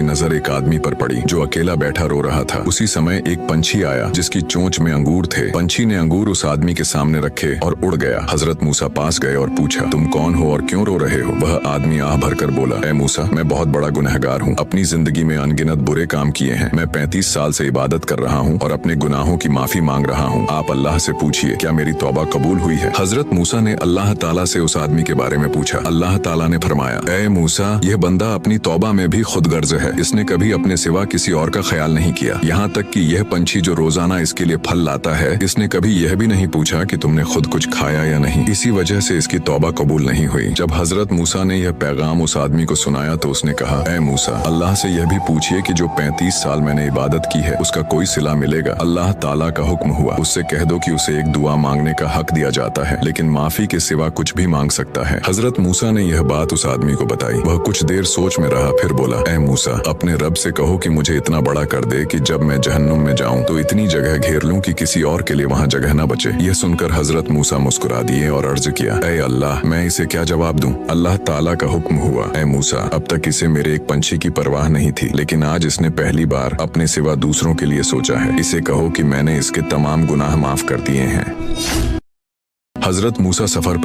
की नजर एक आदमी पर पड़ी जो अकेला बैठा रो रहा था। उसी समय एक पंछी आया जिसकी चोंच में अंगूर थे। पंछी ने अंगूर उस आदमी के सामने रखे और उड़ गया। हजरत मूसा पास गए और पूछा, तुम कौन हो और क्यों रो रहे हो? वह आदमी आह भरकर बोला, ऐ मूसा, मैं बहुत बड़ा गुनहगार हूँ। अपनी जिंदगी में अनगिनत बुरे काम किए हैं। मैं 35 साल से इबादत कर रहा हूँ और अपने गुनाहों की माफी मांग रहा हूँ। आप अल्लाह से पूछिए क्या मेरी तौबा कबूल हुई है? हजरत मूसा ने अल्लाह ताला से उस आदमी के बारे में पूछा। अल्लाह ताला ने फरमाया, ऐ मूसा, यह बंदा अपनी तौबा में भी खुदगर्ज है। इसने कभी अपने सिवा किसी और का ख्याल नहीं किया। यहाँ तक कि यह पंछी जो रोजाना इसके लिए फल लाता है, इसने कभी यह भी नहीं पूछा कि तुमने खुद कुछ खाया या नहीं। इसी वजह से इसकी तौबा कबूल नहीं हुई। जब हजरत मूसा ने यह पैगाम उस आदमी को सुनाया तो उसने कहा, ऐ मूसा, अल्लाह से यह भी पूछिए कि जो 35 साल मैंने इबादत की है उसका कोई सिला मिलेगा। अल्लाह ताला का हुक्म हुआ, उससे कह दो कि उसे एक दुआ मांगने का हक दिया जाता है, लेकिन माफी के सिवा कुछ भी मांग सकता है। हजरत मूसा ने यह बात उस आदमी को बताई। वह कुछ देर सोच में रहा, फिर बोला, ऐ मूसा, अपने रब से कहो कि मुझे इतना बड़ा कर दे कि जब मैं जहन्नुम में जाऊं तो इतनी जगह घेर लूं कि किसी और के लिए वहां जगह न बचे। यह सुनकर हजरत मूसा मुस्कुरा दिए और अर्ज किया, ऐ अल्लाह, मैं इसे क्या जवाब दूं? अल्लाह ताला का हुक्म हुआ, ऐ मूसा, अब तक इसे मेरे एक पंछी की परवाह नहीं थी, लेकिन आज इसने पहली बार अपने सिवा दूसरों के लिए सोचा है। इसे कहो कि मैंने इसके तमाम गुनाह माफ कर दिए हैं। हजरत मूसा सफर